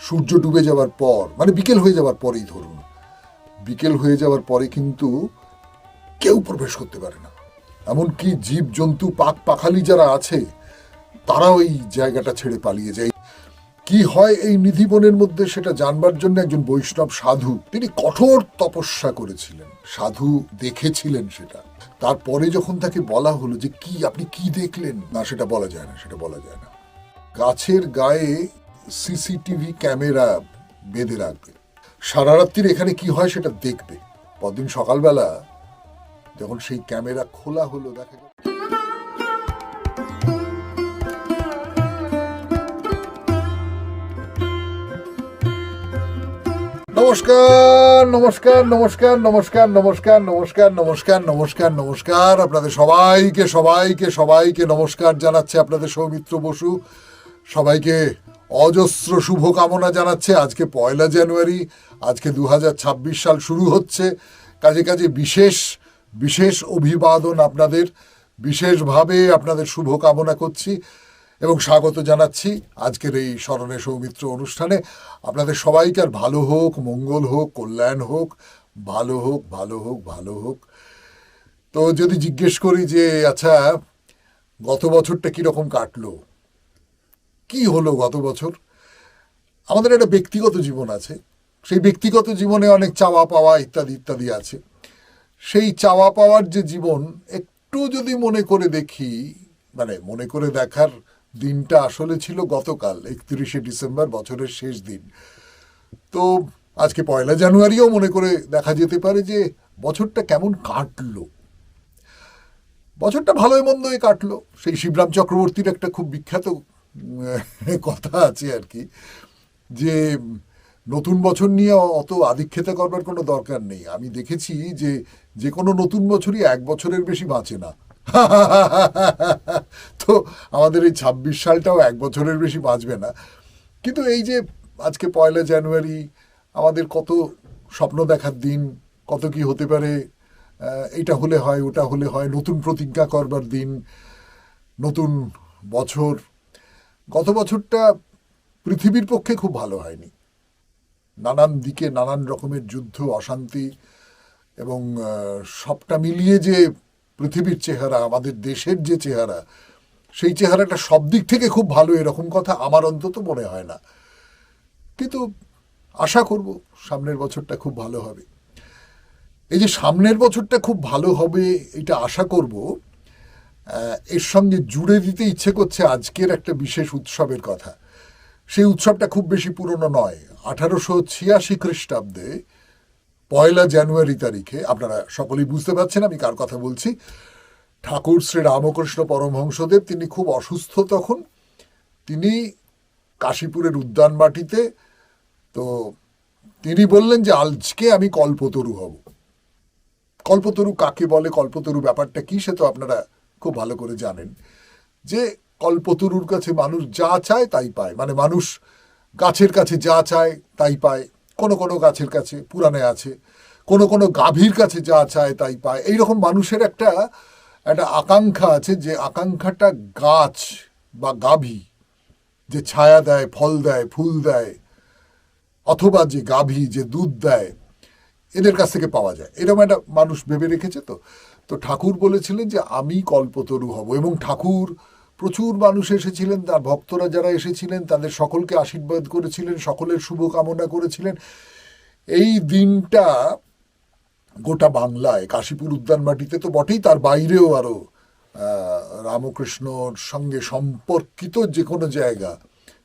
সূর্য ডুবে যাওয়ার পর, মানে বিকেল হয়ে যাওয়ার পরেই ধরুন, বিকেল হয়ে যাওয়ার পরে কিন্তু কেউ প্রবেশ করতে পারে না। এমনকি জীব জন্তু পাক পাখালি যারা আছে তারাও এই জায়গাটা ছেড়ে পালিয়ে যায়। কি হয় এই নিধিবনের মধ্যে সেটা জানবার জন্য একজন বৈষ্ণব সাধু, তিনি কঠোর তপস্যা করেছিলেন, সাধু দেখেছিলেন সেটা। তারপরে যখন তাকে বলা হলো যে কি আপনি কি দেখলেন, না সেটা বলা যায় না, সেটা বলা যায় না। গাছের গায়ে সিসিটিভি ক্যামেরা বেঁধে রাখবে, সারা রাত্রির এখানে কি হয় সেটা দেখবে। পরদিন সকালবেলা যখন সেই ক্যামেরা খোলা হলো, দেখা গেল নমস্কার নমস্কার নমস্কার নমস্কার নমস্কার নমস্কার নমস্কার নমস্কার নমস্কার আপনাদের সবাইকে সবাইকে সবাইকে নমস্কার জানাচ্ছে আপনাদের সৌমিত্র বসু। সবাইকে অজস্র শুভকামনা জানাচ্ছে। আজকে 1 জানুয়ারি, আজকে 2026 সাল শুরু হচ্ছে। কাজে কাজে বিশেষ বিশেষ অভিবাদন আপনাদের, বিশেষভাবে আপনাদের শুভকামনা করছি এবং স্বাগত জানাচ্ছি আজকের এই স্মরণে সৌমিত্র অনুষ্ঠানে। আপনাদের সবাইকে আর ভালো হোক, মঙ্গল হোক, কল্যাণ হোক, ভালো হোক, ভালো হোক, ভালো হোক। তো যদি জিজ্ঞেস করি যে আচ্ছা গত বছরটা কীরকম কাটলো, কি হলো গত বছর, আমাদের একটা ব্যক্তিগত জীবন আছে, সেই ব্যক্তিগত জীবনে অনেক চাওয়া পাওয়া ইত্যাদি ইত্যাদি আছে। সেই চাওয়া পাওয়ার যে জীবন একটু যদি মনে করে দেখি, মানে মনে করে দেখার দিনটা আসলে ছিল গতকাল 31শে ডিসেম্বর, বছরের শেষ দিন। তো আজকে 1 জানুয়ারিও মনে করে দেখা যেতে পারে যে বছরটা কেমন কাটলো। বছরটা ভালোই মন্দই কাটলো। সেই শিবরাম চক্রবর্তীর একটা খুব বিখ্যাত কথা আছে আর কি, যে নতুন বছর নিয়ে অত আদিক্ষেতা করবার কোনো দরকার নেই। আমি দেখেছি যে যে কোনো নতুন বছরই 1 বছরের বেশি বাঁচে না। তো আমাদের এই 26 সালটাও 1 বছরের বেশি বাঁচবে না। কিন্তু এই যে আজকে 1 জানুয়ারি, আমাদের কত স্বপ্ন দেখার দিন, কত কি হতে পারে, এটা হলে হয়, ওটা হলে হয়, নতুন প্রতিজ্ঞা করবার দিন, নতুন বছর। গত বছরটা পৃথিবীর পক্ষে খুব ভালো হয়নি। নানান দিকে নানান রকমের যুদ্ধ, অশান্তি এবং সবটা মিলিয়ে যে পৃথিবীর চেহারা, আমাদের দেশের যে চেহারা, সেই চেহারাটা সব দিক থেকে খুব ভালো এরকম কথা আমার অন্তত মনে হয় না। কিন্তু আশা করব সামনের বছরটা খুব ভালো হবে। এই যে সামনের বছরটা খুব ভালো হবে এটা আশা করব, এর সঙ্গে জুড়ে দিতে ইচ্ছে করছে আজকের একটা বিশেষ উৎসবের কথা। সেই উৎসবটা খুব বেশি পুরনো নয়। 1886 খ্রিস্টাব্দে 1 জানুয়ারি তারিখে, আপনারা সকলেই বুঝতে পারছেন আমি কার কথা বলছি, ঠাকুর শ্রী রামকৃষ্ণ পরমহংসদেব, তিনি খুব অসুস্থ তখন। তিনি কাশীপুরের উদ্যানবাটিতে, তো তিনি বললেন যে আজকে আমি কল্পতরু হব। কল্পতরু কাকে বলে, কল্পতরু ব্যাপারটা কি, সে তো আপনারা খুব ভালো করে জানেন যে কল্পতরুর কাছে মানুষ যা চায় তাই পায়। মানে মানুষ গাছের কাছে যা চায় তাই পায়। কোনো কোনো গাছের কাছে পুরাণে আছে, কোনো কোনো গাভীর কাছে যা চায় তাই পায়। এইরকম মানুষের একটা একটা আকাঙ্ক্ষা আছে, যে আকাঙ্ক্ষাটা গাছ বা গাভী যে ছায়া দেয়, ফল দেয়, ফুল দেয়, অথবা যে গাভী যে দুধ দেয়, এদের কাছ থেকে পাওয়া যায়, এরকম একটা মানুষ ভেবে রেখেছে। তো তো ঠাকুর বলেছিলেন যে আমি কল্পতরু হব, এবং ঠাকুর প্রচুর মানুষ এসেছিলেন, তার ভক্তরা যারা এসেছিলেন তাদের সকলকে আশীর্বাদ করেছিলেন, সকলের শুভকামনা করেছিলেন। এই দিনটা গোটা বাংলায়, কাশীপুর উদ্যানবাটিতে তো বটেই, তার বাইরেও আরও রামকৃষ্ণর সঙ্গে সম্পর্কিত যে কোনো জায়গা,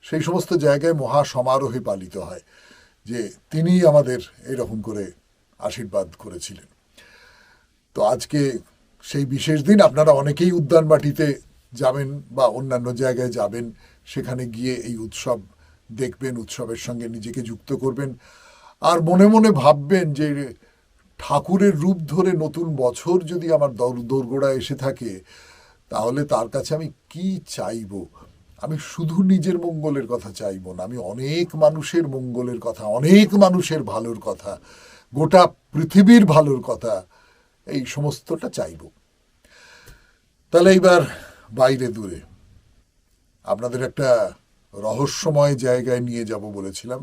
সেই সমস্ত জায়গায় মহা সমারোহে পালিত হয়, যে তিনি আমাদের এরকম করে আশীর্বাদ করেছিলেন। তো আজকে সেই বিশেষ দিন। আপনারা অনেকেই উদ্যানবাটিতে যাবেন বা অন্যান্য জায়গায় যাবেন, সেখানে গিয়ে এই উৎসব দেখবেন, উৎসবের সঙ্গে নিজেকে যুক্ত করবেন, আর মনে মনে ভাববেন যে ঠাকুরের রূপ ধরে নতুন বছর যদি আমার দোরগোড়া এসে থাকে, তাহলে তার কাছে আমি কি চাইব। আমি শুধু নিজের মঙ্গলের কথা চাইব না, আমি অনেক মানুষের মঙ্গলের কথা, অনেক মানুষের ভালোর কথা, গোটা পৃথিবীর ভালোর কথা, এই সমস্তটা চাইব। তাহলে এইবার বাইরে দূরে আপনাদের একটা রহস্যময় জায়গায় নিয়ে যাব বলেছিলাম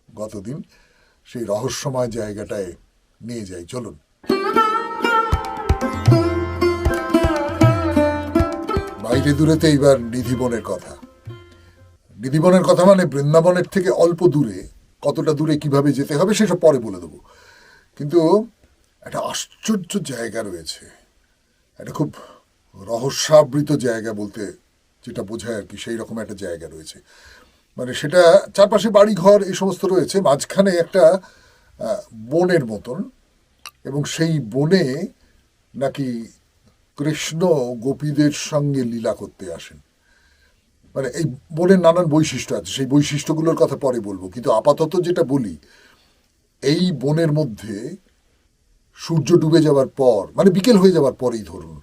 গতদিন, সেই রহস্যময় জায়গাটায় নিয়ে যাই, চলুন। বাইরে দূরেতে এইবার নিধিবনের কথা। নিধিবনের কথা মানে বৃন্দাবনের থেকে অল্প দূরে, কতটা দূরে কিভাবে যেতে হবে সেসব পরে বলে দেবো। কিন্তু একটা আশ্চর্য জায়গা রয়েছে, একটা খুব রহস্যাবৃত জায়গা বলতে যেটা বোঝায় আর কি, সেই রকম একটা জায়গা রয়েছে। মানে সেটা চারপাশে বাড়ি ঘর এই সমস্ত রয়েছে, মাঝখানে একটা বনের মতন, এবং সেই বনে নাকি কৃষ্ণ গোপীদের সঙ্গে লীলা করতে আসেন। মানে এই বনের নানান বৈশিষ্ট্য আছে, সেই বৈশিষ্ট্যগুলোর কথা পরে বলবো, কিন্তু আপাতত যেটা বলি, এই বনের মধ্যে সূর্য ডুবে যাওয়ার পর, মানে বিকেল হয়ে যাওয়ার পরেই ধরুন,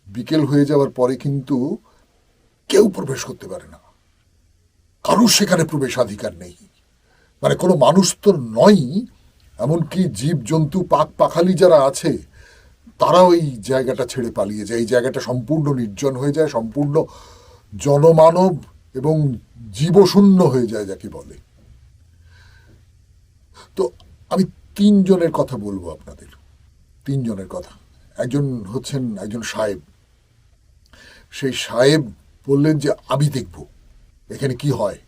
বিকেল হয়ে যাওয়ার পরে কিন্তু কেউ প্রবেশ করতে পারে না, কারুর সেখানে প্রবেশাধিকার নেই। মানে কোনো মানুষ তো নয়, এমনকি জীব জন্তু পাক পাখালি যারা আছে তারাও এই জায়গাটা ছেড়ে পালিয়ে যায়। এই জায়গাটা সম্পূর্ণ নির্জন হয়ে যায়, সম্পূর্ণ জনমানব এবং জীবশূন্য হয়ে যায় যাকে বলে। তো আমি তিনজনের কথা বলবো আপনাদের, তিনজনের কথা। একজন হচ্ছেন একজন সাহেব। সেই সাহেব বললেন যে আমি দেখব এখানে কি হয়।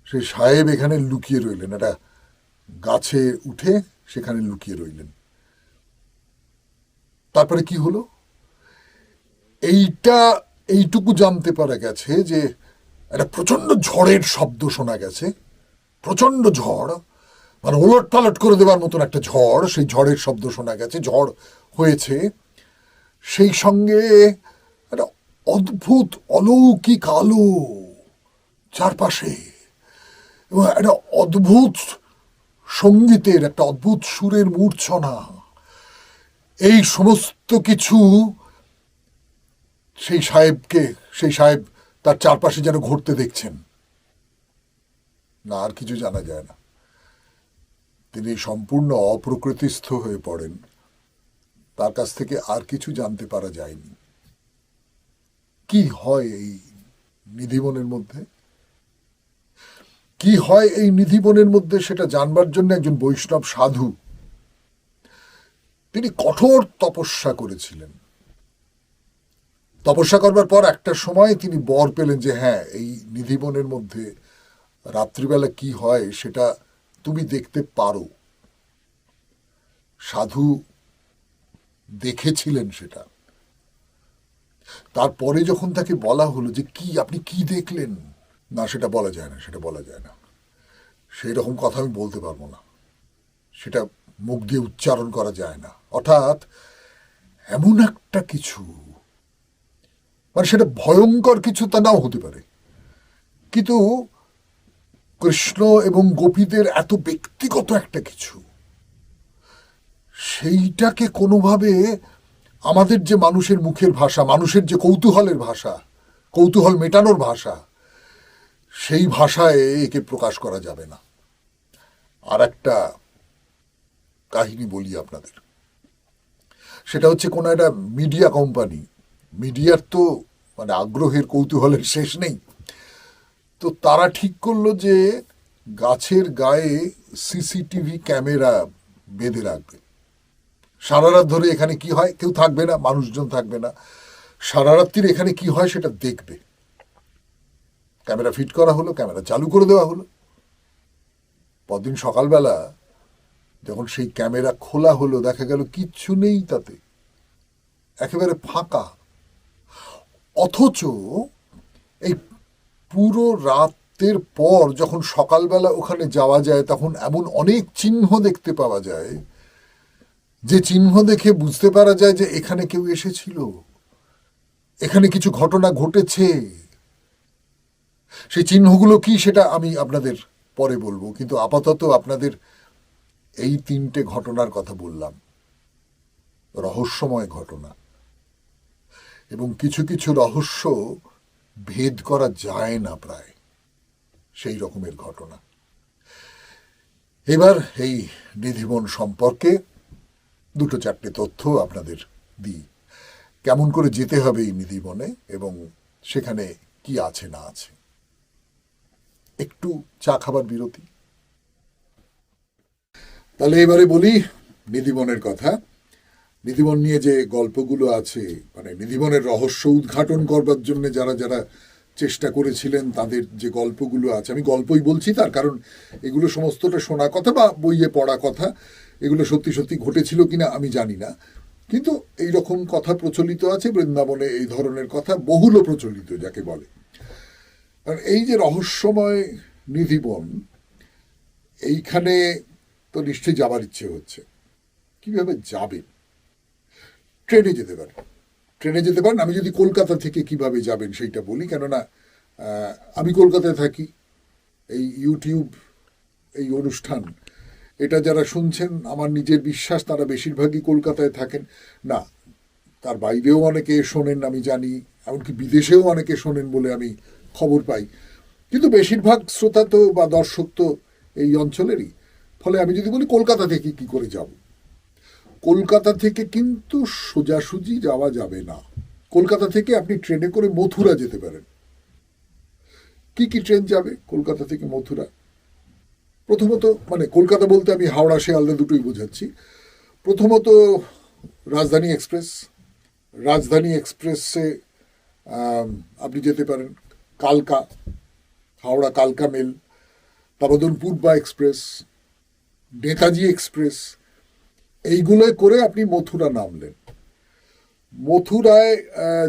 সেই সাহেব এখানে লুকিয়ে রইলেন, একটা গাছে উঠে সেখানে লুকিয়ে রইলেন। তারপরে কি হলো, এইটুকু জানতে পারা গেছে যে একটা প্রচন্ড ঝড়ের শব্দ শোনা গেছে, প্রচন্ড ঝড়, মানে ওলট পালট করে দেওয়ার মতন একটা ঝড়, সেই ঝড়ের শব্দ শোনা গেছে, ঝড় হয়েছে। সেই সঙ্গে একটা অদ্ভুত অলৌকিক আলো চারপাশে, এবং একটা অদ্ভুত সঙ্গীতের, একটা অদ্ভুত সুরের মূর্ছনা। এই সমস্ত কিছু সেই সাহেব তার চারপাশে যেন ঘুরতে দেখছেন, না আর কিছু জানা যায় না। তিনি সম্পূর্ণ অপ্রকৃতিস্থ হয়ে পড়েন, তার কাছ থেকে আর কিছু জানতে পারা যায়নি। কি হয় এই নিধিবনের মধ্যে, কি হয় এই নিধিবনের মধ্যে, সেটা জানবার জন্য একজন বৈষ্ণব সাধু, তিনি কঠোর তপস্যা করেছিলেন। তপস্যা করবার পর একটা সময় তিনি বর পেলেন যে হ্যাঁ, এই নিধিবনের মধ্যে রাত্রিবেলা কি হয় সেটা তুমি দেখতে পারো। সাধু দেখেছিলেন সেটা। তারপরে যখন তাকে বলা হলো যে কি আপনি কি দেখলেন, না সেটা বলা যায় না, সেটা বলা যায় না, সেই রকম কথা আমি বলতে পারবো না, সেটা মুখ দিয়ে উচ্চারণ করা যায় না। অর্থাৎ এমন একটা কিছু, মানে সেটা ভয়ঙ্কর কিছু তা নাও হতে পারে, কিন্তু কৃষ্ণ এবং গোপীদের এত ব্যক্তিগত একটা কিছু, সেইটাকে কোনোভাবে আমাদের যে মানুষের মুখের ভাষা, মানুষের যে কৌতূহলের ভাষা, কৌতূহল মেটানোর ভাষা, সেই ভাষায় একে প্রকাশ করা যাবে না। আর একটা কাহিনী বলি আপনাদের, সেটা হচ্ছে কোনো একটা মিডিয়া কোম্পানি, মিডিয়ার তো মানে আগ্রহের কৌতূহলের শেষ নেই, তো তারা ঠিক করলো যে গাছের গায়ে সিসিটিভি ক্যামেরা বেঁধে রাখবে। সারা রাত ধরে এখানে কি হয়, কেউ থাকবে না, মানুষজন থাকবে না, সারা রাত্রির এখানে কি হয় সেটা দেখবে। ক্যামেরা ফিট করা হলো, ক্যামেরা চালু করে দেওয়া হলো। পরদিন সকালবেলা যখন সেই ক্যামেরা খোলা হলো, দেখা গেল কিচ্ছু নেই তাতে, একেবারে ফাঁকা। অথচ এই পুরো রাতের পর যখন সকালবেলা ওখানে যাওয়া যায়, তখন এমন অনেক চিহ্ন দেখতে পাওয়া যায়, যে চিহ্ন দেখে বুঝতে পারা যায় যে এখানে কেউ এসেছিল, এখানে কিছু ঘটনা ঘটেছে। সেই চিহ্নগুলো কি সেটা আমি আপনাদের পরে বলবো, কিন্তু আপাতত আপনাদের এই তিনটে ঘটনার কথা বললাম, রহস্যময় ঘটনা, এবং কিছু কিছু রহস্য ভেদ করা যায় না প্রায়, সেই রকমের ঘটনা। এবার এই নিধিবন সম্পর্কে দুটো চারটে তথ্য আপনাদের দিই, কেমন করে যেতে হবে এই নিধিবনে এবং সেখানে কি আছে না আছে। একটু চা খাবার বিরতি। তাহলে এবারে বলি নিধিবনের কথা। নিধিবন নিয়ে যে গল্পগুলো আছে, মানে নিধিবনের রহস্য উদ্ঘাটন করবার জন্য যারা যারা চেষ্টা করেছিলেন তাদের যে গল্পগুলো আছে, আমি গল্পই বলছি তার কারণ এগুলো সমস্তটা শোনা কথা বা বইয়ে পড়া কথা, এগুলো সত্যি সত্যি ঘটেছিল কিনা আমি জানি না, কিন্তু এই রকম কথা প্রচলিত আছে বৃন্দাবনে, এই ধরনের কথা বহুল প্রচলিত যাকে বলে। আর এই যে রহস্যময় নিধিবন, এইখানে তো নিশ্চয়ই যাবার ইচ্ছে হচ্ছে। কিভাবে যাবেন? ট্রেনে যেতে পারেন, ট্রেনে যেতে পারেন। আমি যদি কলকাতা থেকে কিভাবে যাবেন সেইটা বলি, কেননা আমি কলকাতায় থাকি। এই ইউটিউব, এই অনুষ্ঠান, এটা যারা শুনছেন আমার নিজের বিশ্বাস তারা বেশিরভাগই কলকাতায় থাকেন। না, তার বাইরেও অনেকে শোনেন আমি জানি, এমনকি বিদেশেও অনেকে শোনেন বলে আমি খবর পাই, কিন্তু বেশিরভাগ শ্রোতা তো বা দর্শক তো এই অঞ্চলেরই। ফলে আমি যদি বলি কলকাতা থেকে কি করে যাব, কলকাতা থেকে কিন্তু সোজাসুজি যাওয়া যাবে না। কলকাতা থেকে আপনি ট্রেনে করে মথুরা যেতে পারেন। কি কি ট্রেন যাবে কলকাতা থেকে মথুরা? প্রথমত, মানে কলকাতা বলতে আমি হাওড়া শিয়ালদা দুটোই বোঝাচ্ছি। প্রথমত রাজধানী এক্সপ্রেস। রাজধানী এক্সপ্রেসে আপনি যেতে পারেন কালকা, হাওড়া কালকা মেল, তারপর ধরুন পূর্বা এক্সপ্রেস, নেতাজি এক্সপ্রেস, এইগুলোয় করে আপনি মথুরা নামলেন। মথুরায়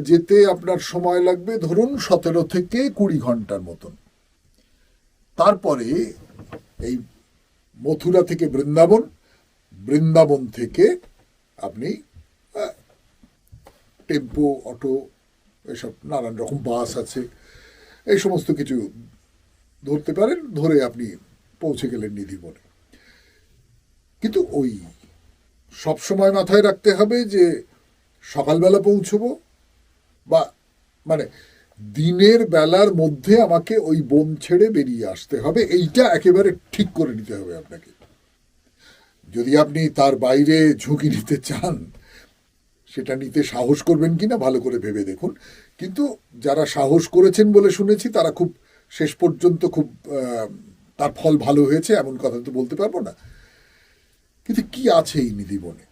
যেতে আপনার সময় লাগবে ধরুন 17 থেকে 20 ঘন্টার মতন। তারপরে এই মথুরা থেকে বৃন্দাবন, বৃন্দাবন থেকে আপনি টেম্পো, অটো, এসব নানান রকম বাস আছে, এই সমস্ত কিছু ধরতে পারেন, ধরে আপনি পৌঁছে গেলেন নিধিবনে। কিন্তু ওই সব সময় মাথায় রাখতে হবে যে সকালবেলা পৌঁছবো, বা মানে দিনের বেলার মধ্যে আমাকে ওই বন ছেড়ে বেরিয়ে আসতে হবে, এইটা একেবারে ঠিক করে নিতে হবে আপনাকে। যদি আপনি তার বাইরে ঝুঁকি নিতে চান, সেটা নিতে সাহস করবেন কিনা ভালো করে ভেবে দেখুন। কিন্তু যারা সাহস করেছেন বলে শুনেছি তারা খুব শেষ পর্যন্ত খুব তার ফল ভালো হয়েছে, এমন কথা তো বলতে পারবো না। কিন্তু কি আছে এই নিধিবনে?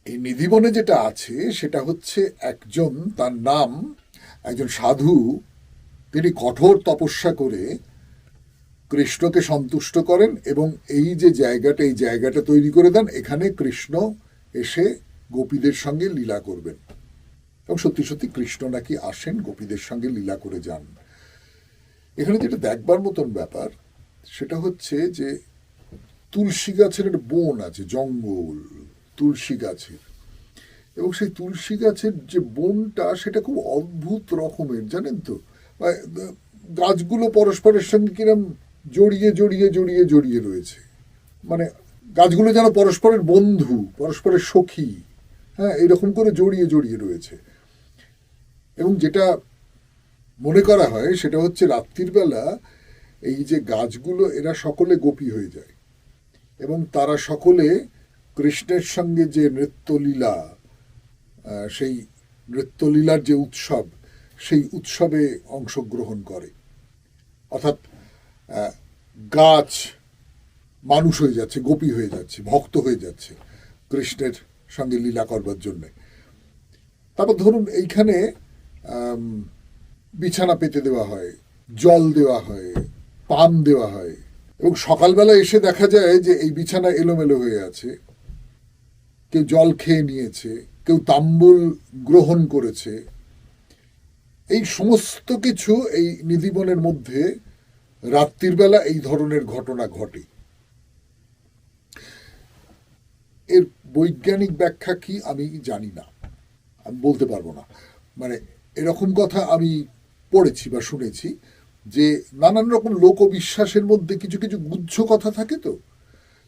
এই নিধিবনে যেটা আছে সেটা হচ্ছে একজন, তার নাম একজন সাধু, তিনি কঠোর তপস্যা করে কৃষ্ণকে সন্তুষ্ট করেন এবং এই যে জায়গাটা, এই জায়গাটা তৈরি করে দেন, এখানে কৃষ্ণ এসে গোপীদের সঙ্গে লীলা করবেন। এবং সত্যি সত্যি কৃষ্ণ নাকি আসেন, গোপীদের সঙ্গে লীলা করে যান। এখানে যেটা দেখবার মতন ব্যাপার সেটা হচ্ছে যে তুলসী গাছের একটা বন আছে, জঙ্গল তুলসী গাছের, এবং সেই তুলসী গাছের যে বনটা সেটা খুব অদ্ভুত রকমের, জানেন তো। গাছগুলো পরস্পরের সঙ্গে কিরম জড়িয়ে জড়িয়ে জড়িয়ে জড়িয়ে রয়েছে, মানে গাছগুলো যেন পরস্পরের বন্ধু, পরস্পরের সখী, হ্যাঁ, এরকম করে জড়িয়ে জড়িয়ে রয়েছে। এবং যেটা মনে করা হয় সেটা হচ্ছে রাত্রির বেলা এই যে গাছগুলো, এরা সকলে গোপী হয়ে যায় এবং তারা সকলে কৃষ্ণের সঙ্গে যে নৃত্যলীলা, সেই নৃত্যলীলার যে উৎসব, সেই উৎসবে অংশগ্রহণ করে। অর্থাৎ গাছ মানুষ হয়ে যাচ্ছে, গোপী হয়ে যাচ্ছে, ভক্ত হয়ে যাচ্ছে কৃষ্ণের সঙ্গে লীলা করবার জন্যে। তারপর ধরুন এইখানে বিছানা পেতে দেওয়া হয়, জল দেওয়া হয়, পান দেওয়া হয়, এবং সকালবেলা এসে দেখা যায় যে এই বিছানা এলোমেলো হয়ে আছে, কেউ জল খেয়ে নিয়েছে, কেউ তাম্বুল গ্রহণ করেছে। এই সমস্ত কিছু এই নিধিবনের মধ্যে রাত্রির বেলা এই ধরনের ঘটনা ঘটে। এর বৈজ্ঞানিক ব্যাখ্যা কি আমি জানি না, আমি বলতে পারবো না। মানে এরকম কথা আমি পড়েছি বা শুনেছি যে নানান রকম লোকবিশ্বাসের মধ্যে কিছু কিছু গুহ্য কথা থাকে, তো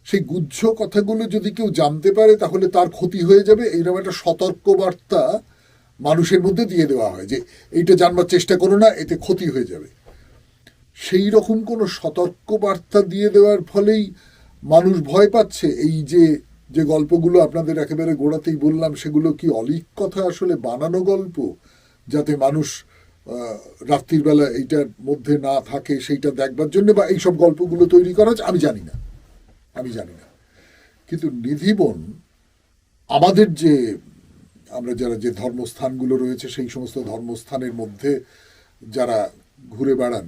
সেই গুহ্য কথাগুলো যদি কেউ জানতে পারে তাহলে তার ক্ষতি হয়ে যাবে, এইরকম একটা সতর্ক বার্তা মানুষের মধ্যে দিয়ে দেওয়া হয় যে এইটা জানবার চেষ্টা করো না, এতে ক্ষতি হয়ে যাবে। সেই রকম কোনো সতর্ক বার্তা দিয়ে দেওয়ার ফলেই মানুষ ভয় পাচ্ছে। এই যে যে গল্পগুলো আপনাদের একেবারে গোড়াতেই বললাম, সেগুলো কি অলীক কথা, আসলে বানানো গল্প, যাতে মানুষ রাত্রির বেলা এইটার মধ্যে না থাকে সেইটা দেখবার জন্য বা এইসব গল্পগুলো তৈরি করা হচ্ছে, আমি জানি না, আমি জানি না। কিন্তু নিধিবন আমাদের যে আমরা যারা যে ধর্মস্থানগুলো রয়েছে সেই সমস্ত ধর্মস্থানের মধ্যে যারা ঘুরে বেড়ান,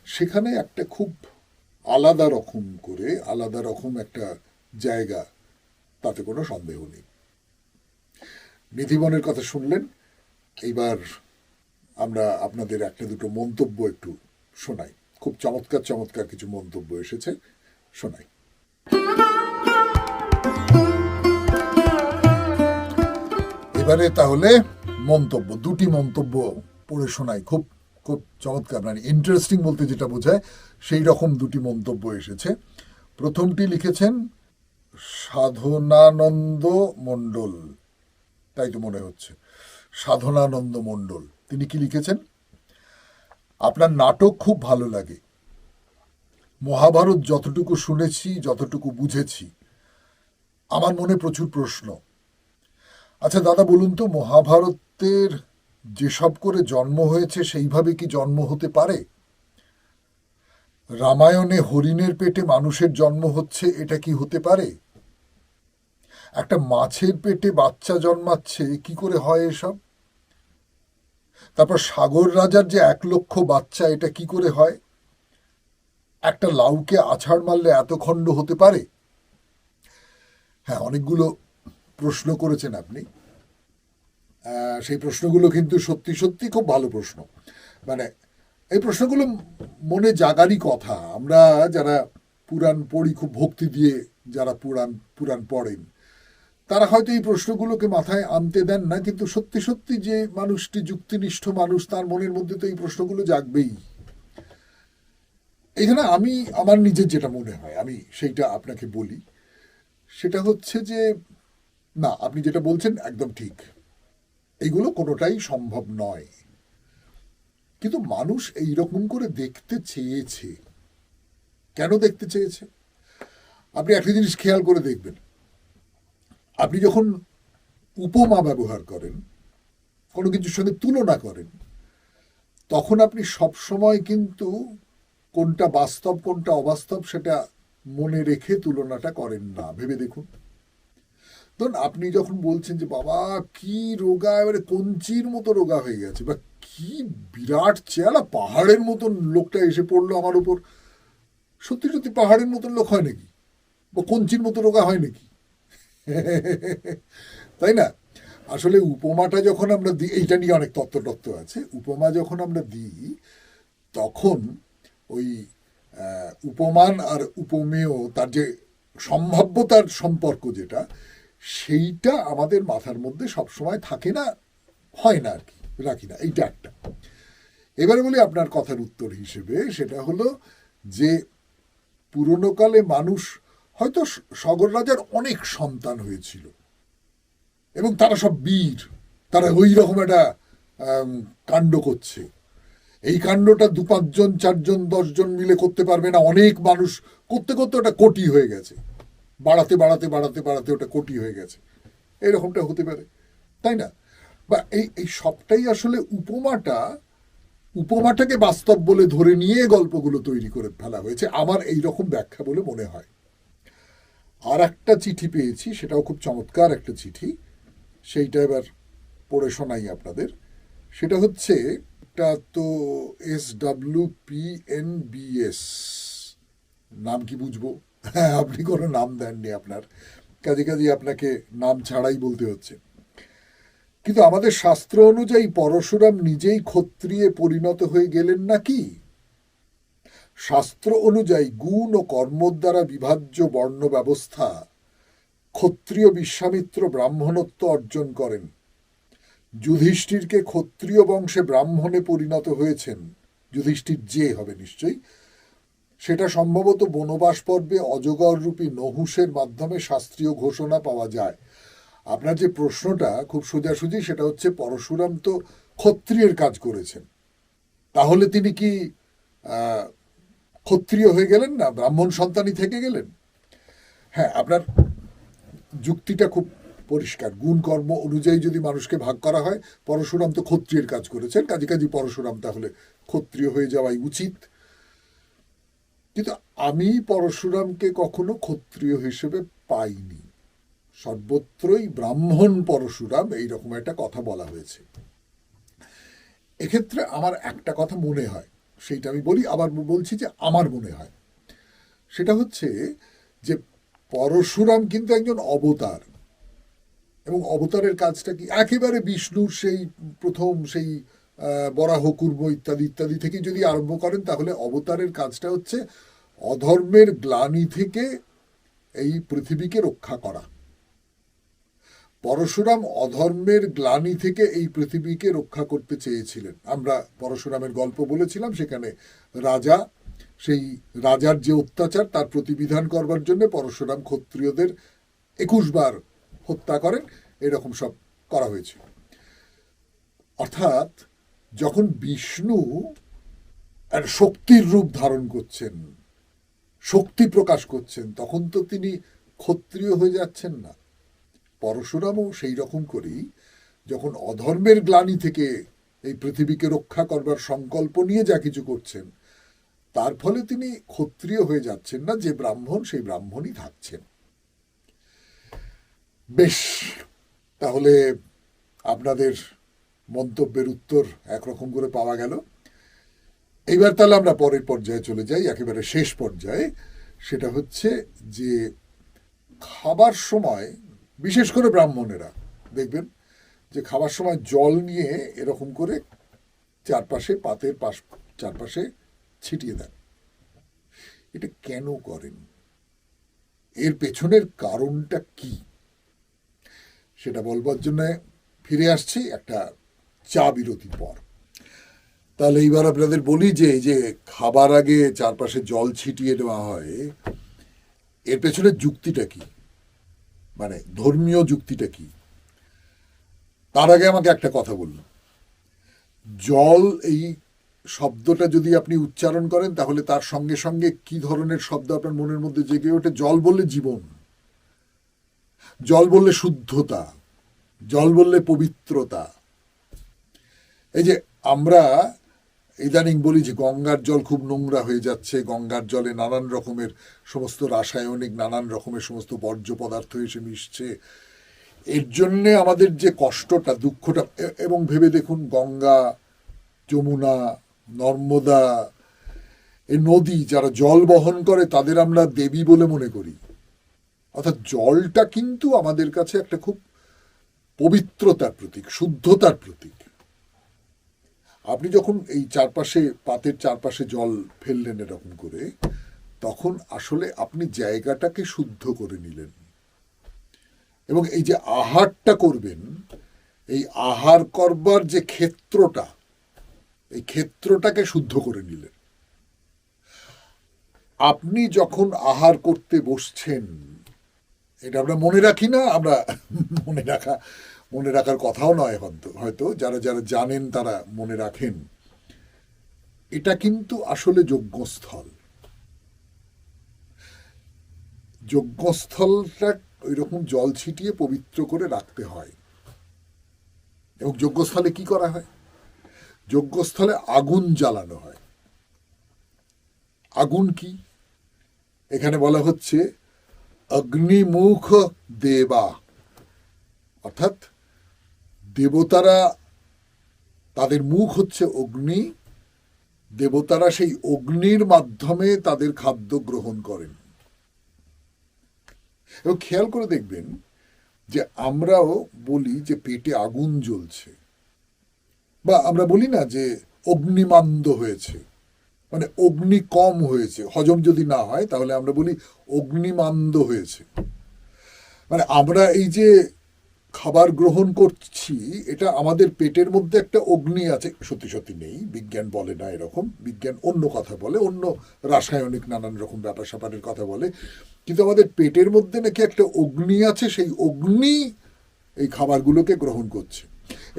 সেখানে একটা খুব আলাদা রকম করে আলাদা রকম একটা জায়গা, তাতে কোনো সন্দেহ নেই। নিধিবনের কথা শুনলেন, এইবার আমরা আপনাদের একটা দুটো মন্তব্য একটু শোনাই। খুব চমৎকার চমৎকার কিছু মন্তব্য এসেছে, শোনাই। এবারে তাহলে মন্তব্য, দুটি মন্তব্য পড়ে শোনাই। খুব খুব চমৎকার, মানে ইন্টারেস্টিং বলতে যেটা বোঝায় সেই রকম দুটি মন্তব্য এসেছে। প্রথমটি লিখেছেন সাধনানন্দ মণ্ডল, তাই তো মনে হচ্ছে, সাধনানন্দ মণ্ডল। তিনি কি লিখেছেন? আপনার নাটক খুব ভালো লাগে। মহাভারত যতটুকু শুনেছি, যতটুকু বুঝেছি, আমার মনে প্রচুর প্রশ্ন। আচ্ছা দাদা বলুন তো, মহাভারতের যেসব করে জন্ম হয়েছে সেইভাবে কি জন্ম হতে পারে? রামায়ণে হরিণের পেটে মানুষের জন্ম হচ্ছে, এটা কি হতে পারে? একটা মাছের পেটে বাচ্চা জন্মাচ্ছে, কি করে হয় এসব? তারপর সাগর রাজার যে 1,00,000 বাচ্চা, এটা কি করে হয়? একটা লাউকে আছাড় মারলে এত খণ্ড হতে পারে? হ্যাঁ, অনেকগুলো প্রশ্ন করেছেন আপনি। সেই প্রশ্নগুলো কিন্তু সত্যি সত্যি খুব ভালো প্রশ্ন। মানে এই প্রশ্নগুলো মনে জাগারই কথা। আমরা যারা পুরাণ পড়ি, খুব ভক্তি দিয়ে যারা পুরাণ পুরাণ পড়েন, তারা হয়তো এই প্রশ্নগুলোকে মাথায় আনতে দেন না, কিন্তু সত্যি সত্যি যে মানুষটি যুক্তিনিষ্ঠ মানুষ, তার মনের মধ্যে তো এই প্রশ্নগুলো জাগবেই। এখানে আমি আমার নিজের যেটা মনে হয় আমি সেইটা আপনাকে বলি। সেটা হচ্ছে যে না, আপনি যেটা বলছেন একদম ঠিক, এইগুলো কোনোটাই সম্ভব নয়। কিন্তু মানুষ এই রকম করে দেখতে চেয়েছে। কেন দেখতে চেয়েছে? আপনি একটা জিনিস খেয়াল করে দেখবেন, আপনি যখন উপমা ব্যবহার করেন, কোনো কিছুর সঙ্গে তুলনা করেন, তখন আপনি সবসময় কিন্তু কোনটা বাস্তব কোনটা অবাস্তব সেটা মনে রেখে তুলনাটা করেন না। ভেবে দেখুন, ধরুন আপনি যখন বলছেন যে বাবা কি রোগা, এবারে কঞ্চির মতো রোগা হয়ে গেছে, বা কি বিরাট চেহারা, পাহাড়ের মতন লোকটা এসে পড়লো আমার উপর, সত্যি সত্যি পাহাড়ের মতন লোক হয় নাকি? বা কঞ্চির মতো রোগা হয় নাকি? তাই না? আসলে উপমাটা যখন আমরা দিই, এইটা নিয়ে অনেক তত্ত্ব আছে, উপমা যখন আমরা দিই তখন ওই উপমান আর উপমেয় তার যে সম্ভাব্যতার সম্পর্ক যেটা, সেইটা আমাদের মাথার মধ্যে সবসময় থাকে না, হয় না আর কি, রাখি না। এইটা একটা। এবারে বলি আপনার কথার উত্তর হিসেবে, সেটা হলো যে পুরনো কালে মানুষ হয়তো সগর রাজার অনেক সন্তান হয়েছিল এবং তারা সব বীর, তারা ওই রকম একটা কাণ্ড করছে। এই কাণ্ডটা 2-5 জন 4 জন 10 জন মিলে করতে পারবে না, অনেক মানুষ করতে করতে ওটা কোটি হয়ে গেছে, বাড়াতে বাড়াতে বাড়াতে বাড়াতে ওটা কোটি হয়ে গেছে, এরকমটা হতে পারে, তাই না? বা এই সবটাই আসলে উপমাটাকে বাস্তব বলে ধরে নিয়ে গল্পগুলো তৈরি করে ফেলা হয়েছে, আমার এই রকম ব্যাখ্যা বলে মনে হয়। আর একটা চিঠি পেয়েছি, সেটাও খুব চমৎকার একটা চিঠি, সেইটা এবার পড়ে শোনাই আপনাদের। সেটা হচ্ছে, এটা তো SWPNBS, নাম কি বুঝবো, হ্যাঁ আপনি কোনো নাম দেননি আপনার, কাজে কাজে আপনাকে নাম ছাড়াই বলতে হচ্ছে। কিন্তু আমাদের শাস্ত্র অনুযায়ী পরশুরাম নিজেই ক্ষত্রিয়ে পরিণত হয়ে গেলেন নাকি? শাস্ত্র অনুযায়ী গুণ ও কর্মর দ্বারা বিভাজ্য বর্ণ ব্যবস্থা, ক্ষত্রিয় বিশ্বামিত্র ব্রাহ্মণত্ব অর্জন করেন, যুধিষ্ঠিরকে ক্ষত্রিয় বংশে ব্রাহ্মণে পরিণত হয়েছেন, যুধিষ্ঠির যে হবে নিশ্চয়ই, সেটা সম্ভবত বনবাস পর্বে অজগর রূপী নহুষের মাধ্যমে শাস্ত্রীয় ঘোষণা পাওয়া যায়। আপনার যে প্রশ্নটা খুব সোজাসুজি, সেটা হচ্ছে পরশুরাম তো ক্ষত্রিয়ের কাজ করেছেন, তাহলে তিনি কি ক্ষত্রিয় হয়ে গেলেন না, ব্রাহ্মণ সন্তানই থেকে গেলেন? হ্যাঁ, আপনার যুক্তিটা খুব পরিষ্কার। গুণ কর্ম অনুযায়ী যদি মানুষকে ভাগ করা হয়, পরশুরাম তো ক্ষত্রিয়ের কাজ করেছেন, কাজে কাজে পরশুরাম তাহলে ক্ষত্রিয় হয়ে যাওয়াই উচিত। কিন্তু আমি পরশুরামকে কখনো ক্ষত্রিয় হিসেবে পাইনি। সর্বত্রই ব্রাহ্মণ পরশুরাম এইরকম একটা কথা বলা হয়েছে। এক্ষেত্রে আমার একটা কথা মনে হয়, সেইটা আমি বলি, আবার বলছি যে আমার মনে হয়, সেটা হচ্ছে যে পরশুরাম কিন্তু একজন অবতার, এবং অবতারের কাজটা কি একেবারে বিষ্ণুর সেই প্রথম সেই বরাহ কুর্ম ইত্যাদি ইত্যাদি থেকে যদি আরম্ভ করেন, তাহলে অবতারের কাজটা হচ্ছে অধর্মের গ্লানি থেকে এই পৃথিবীকে রক্ষা করা। পরশুরাম অধর্মের গ্লানি থেকে এই পৃথিবীকে রক্ষা করতে চেয়েছিলেন। আমরা পরশুরামের গল্প বলেছিলাম, সেখানে রাজা, সেই রাজার যে অত্যাচার তার প্রতিবিধান করবার জন্য পরশুরাম ক্ষত্রিয়দের 21 বার হত্যা করেন, এরকম সব করা হয়েছিল। অর্থাৎ যখন বিষ্ণু শক্তির রূপ ধারণ করছেন, শক্তি প্রকাশ করছেন, তখন তো তিনি ক্ষত্রিয় হয়ে যাচ্ছেন না। পরশুরামও সেই রকম করেই যখন অধর্মের গ্লানি থেকে এই পৃথিবীকে রক্ষা করবার সংকল্প নিয়ে যা কিছু করছেন, তার ফলে তিনি ক্ষত্রিয় হয়ে যাচ্ছেন না, যে ব্রাহ্মণ সেই ব্রাহ্মণই থাকছেন। বেশ, তাহলে আপনাদের মন্তব্যের উত্তর একরকম করে পাওয়া গেল। এইবার তাহলে আমরা পরের পর্যায়ে চলে যাই, একেবারে শেষ পর্যায়ে। সেটা হচ্ছে যে খাবার সময়, বিশেষ করে ব্রাহ্মণেরা দেখবেন যে খাবার সময় জল নিয়ে এরকম করে চারপাশে, পাতের চারপাশে ছিটিয়ে দেন। এটা কেন করেন? এর পেছনের কারণটা কি, সেটা বলবার জন্য ফিরে আসছি একটা চা বিরতির পর। তাহলে এইবার আপনাদের বলি যে এই যে খাবার আগে চারপাশে জল ছিটিয়ে দেওয়া হয়, এর পেছনে যুক্তিটা কি, মানে ধর্মীয় যুক্তিটা কি। তার আগে আমাকে একটা কথা বলুন। জল, এই শব্দটা যদি আপনি উচ্চারণ করেন, তাহলে তার সঙ্গে সঙ্গে কি ধরনের শব্দ আপনার মনের মধ্যে জেগে ওঠে? জল বললে জীবন, জল বললে শুদ্ধতা, জল বললে পবিত্রতা। এই যে আমরা ইদানিং বলি যে গঙ্গার জল খুব নোংরা হয়ে যাচ্ছে, গঙ্গার জলে নানান রকমের সমস্ত রাসায়নিক, নানান রকমের সমস্ত বর্জ্য পদার্থ এসে মিশছে, এর জন্যে আমাদের যে কষ্টটা, দুঃখটা। এবং ভেবে দেখুন, গঙ্গা, যমুনা, নর্মদা, এই নদী যারা জল বহন করে তাদের আমরা দেবী বলে মনে করি। অর্থাৎ জলটা কিন্তু আমাদের কাছে একটা খুব পবিত্রতার প্রতীক, শুদ্ধতার প্রতীক। আপনি যখন এই চারপাশে, পাতের চারপাশে জল ফেললেন এরকম করে, তখন আসলে আপনি জায়গাটাকে শুদ্ধ করে নিলেন। এবং এই যে আহারটা করবেন, এই আহার করবার যে ক্ষেত্রটা, এই ক্ষেত্রটাকে শুদ্ধ করে নিলেন। আপনি যখন আহার করতে বসছেন, এটা আমরা মনে রাখি না, আমরা মনে রাখার কথাও নয়, হয়তো যারা যারা জানেন তারা মনে রাখেন। এটা কিন্তু আসলে যজ্ঞস্থল। যজ্ঞস্থলটা ওই রকম জল ছিটিয়ে পবিত্র করে রাখতে হয়। এবং যজ্ঞস্থলে কি করা হয়? যজ্ঞস্থলে আগুন জ্বালানো হয়। আগুন কি? এখানে বলা হচ্ছে অগ্নিমুখ দেবা, অর্থাৎ দেবতারা, তাদের মুখ হচ্ছে অগ্নি, দেবতারা সেই অগ্নির মাধ্যমে তাদের খাদ্য গ্রহণ করেন। এবং খেয়াল করে দেখবেন যে আমরাও বলি যে পেটে আগুন জ্বলছে, বা আমরা বলি না যে অগ্নিমান্দ হয়েছে, মানে অগ্নি কম হয়েছে, হজম যদি না হয় তাহলে আমরা বলি অগ্নিমান্দ হয়েছে। মানে আমরা এই যে খাবার গ্রহণ করছি, এটা আমাদের পেটের মধ্যে একটা অগ্নি আছে। সত্যি সত্যি নেই, বিজ্ঞান বলে না এরকম, বিজ্ঞান অন্য কথা বলে, অন্য রাসায়নিক নানান রকম ব্যাপার স্যাপারের কথা বলে, কিন্তু আমাদের পেটের মধ্যে নাকি একটা অগ্নি আছে, সেই অগ্নি এই খাবারগুলোকে গ্রহণ করছে।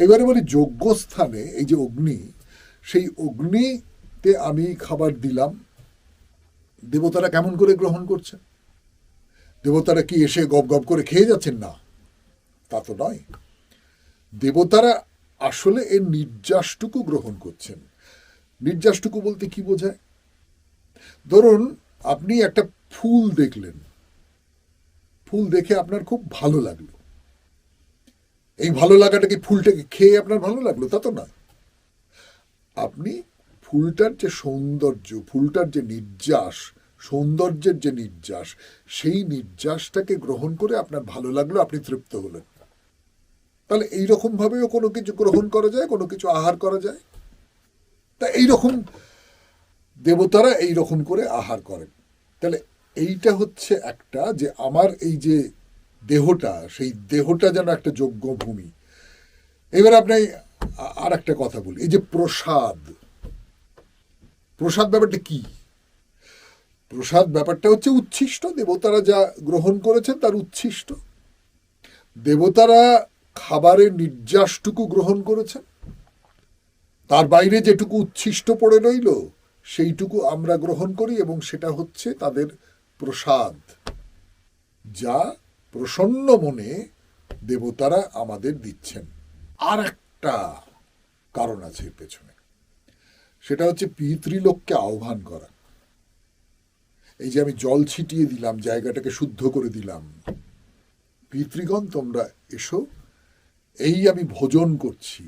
এবারে বলি যজ্ঞস্থানে এই যে অগ্নি, সেই অগ্নিতে আমি খাবার দিলাম, দেবতারা কেমন করে গ্রহণ করছেন? দেবতারা কি এসে গপ গপ করে খেয়ে যাচ্ছেন? না, তা তো নয়। দেবতারা আসলে এর নির্যাসটুকু গ্রহণ করছেন। নির্যাসটুকু বলতে কি বোঝায়? ধরুন আপনি একটা ফুল দেখলেন, ফুল দেখে আপনার খুব ভালো লাগলো। এই ভালো লাগাটা কি ফুলটাকে খেয়ে আপনার ভালো লাগলো? তা তো নয়। আপনি ফুলটার যে সৌন্দর্য, ফুলটার যে নির্যাস, সৌন্দর্যের যে নির্যাস, সেই নির্যাসটাকে গ্রহণ করে আপনার ভালো লাগলো, আপনি তৃপ্ত হলেন। তাহলে এইরকম ভাবেও কোনো কিছু গ্রহণ করা যায়, কোনো কিছু আহার করা যায়। তা এইরকম দেবতারা এইরকম করে আহার করেন। তাহলে এইটা হচ্ছে একটা, যে আমার এই যে দেহটা, সেই দেহটা যেন একটা যজ্ঞ ভূমি। এবার আপনি আর একটা কথা বলি, এই যে প্রসাদ, প্রসাদ ব্যাপারটা কি? প্রসাদ ব্যাপারটা হচ্ছে উচ্ছিষ্ট, দেবতারা যা গ্রহণ করেছেন তার উচ্ছিষ্ট। দেবতারা খাবারের নির্যাসটুকু গ্রহণ করেছেন, তার বাইরে যেটুকু উচ্ছিষ্ট পড়ে রইল সেইটুকু আমরা গ্রহণ করি, এবং সেটা হচ্ছে তাদের প্রসাদ, যা প্রসন্ন মনে দেবতারা আমাদের দিচ্ছেন। আর একটা কারণ আছে এর পেছনে, সেটা হচ্ছে পিতৃলোককে আহ্বান করা। এই যে আমি জল ছিটিয়ে দিলাম, জায়গাটাকে শুদ্ধ করে দিলাম, পিতৃগণ তোমরা এসো, এই আমি ভোজন করছি।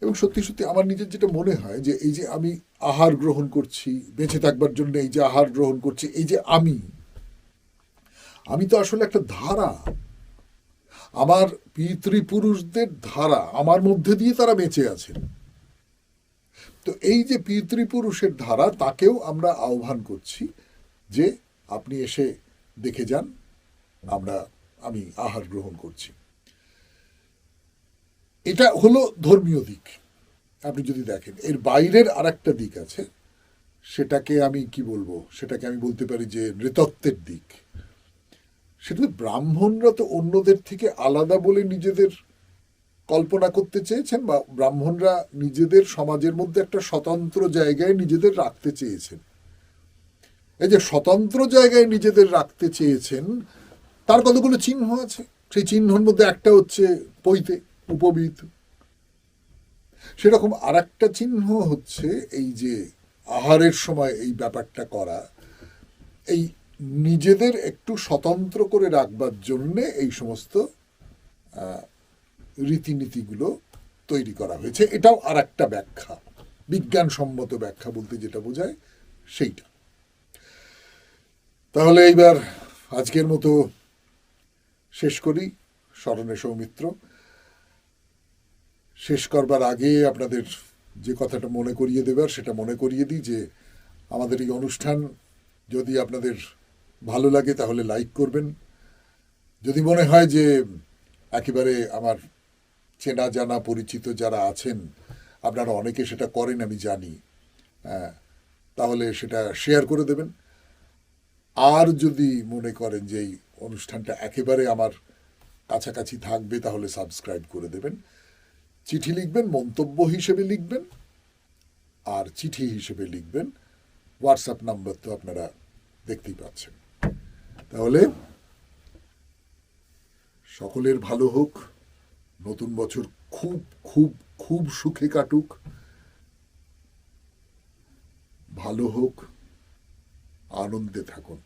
এবং সত্যি সত্যি আমার নিজের যেটা মনে হয়, যে এই যে আমি আহার গ্রহণ করছি, বেঁচে থাকবার জন্য এই যে আহার গ্রহণ করছি, এই যে আমি তো আসলে একটা ধারা, আমার পিতৃপুরুষদের ধারা, আমার মধ্যে দিয়ে তারা বেঁচে আছেন। তো এই যে পিতৃপুরুষের ধারা, তাকেও আমরা আহ্বান করছি যে আপনি এসে দেখে যান, আমি আহার গ্রহণ করছি। এটা হলো ধর্মীয় দিক। আপনি যদি দেখেন এর বাইরের আর একটা দিক আছে, সেটাকে আমি কি বলবো, সেটাকে আমি বলতে পারি যে নৃতত্ত্বের দিক। সেটা ব্রাহ্মণরা তো অন্যদের থেকে আলাদা বলে নিজেদের কল্পনা করতে চেয়েছেন, বা ব্রাহ্মণরা নিজেদের সমাজের মধ্যে একটা স্বতন্ত্র জায়গায় নিজেদের রাখতে চেয়েছেন। এই যে স্বতন্ত্র জায়গায় নিজেদের রাখতে চেয়েছেন, তার কতগুলো চিহ্ন আছে। সেই চিহ্নর মধ্যে একটা হচ্ছে পৈতে, উপবীত। সেরকম আর একটা চিহ্ন হচ্ছে এই যে আহারের সময় এই ব্যাপারটা করা, এই নিজেদের একটু স্বতন্ত্র করে রাখবার জন্যে এই সমস্ত রীতিনীতিগুলো তৈরি করা হয়েছে। এটাও আর একটা ব্যাখ্যা, বিজ্ঞানসম্মত ব্যাখ্যা বলতে যেটা বোঝায় সেইটা। তাহলে এইবার আজকের মতো শেষ করি। স্মরণে সৌমিত্র। শেষ করবার আগে আপনাদের যে কথাটা মনে করিয়ে দেবার, সেটা মনে করিয়ে দিই যে আমাদের এই অনুষ্ঠান যদি আপনাদের ভালো লাগে তাহলে লাইক করবেন। যদি মনে হয় যে একেবারে আমার চেনা জানা পরিচিত যারা আছেন, আপনারা অনেকে সেটা করেন আমি জানি, তাহলে সেটা শেয়ার করে দেবেন। আর যদি মনে করেন যে এই অনুষ্ঠানটা একেবারে আমার কাছাকাছি থাকবে, তাহলে সাবস্ক্রাইব করে দেবেন। চিঠি লিখবেন, মন্তব্য হিসেবে লিখবেন, আর চিঠি হিসেবে লিখবেন। হোয়াটসঅ্যাপ নাম্বার তো আপনারা দেখতেই পাচ্ছেন। তাহলে সকলের ভালো হোক, নতুন বছর খুব খুব খুব সুখে কাটুক, ভালো হোক, আনন্দে থাকুন।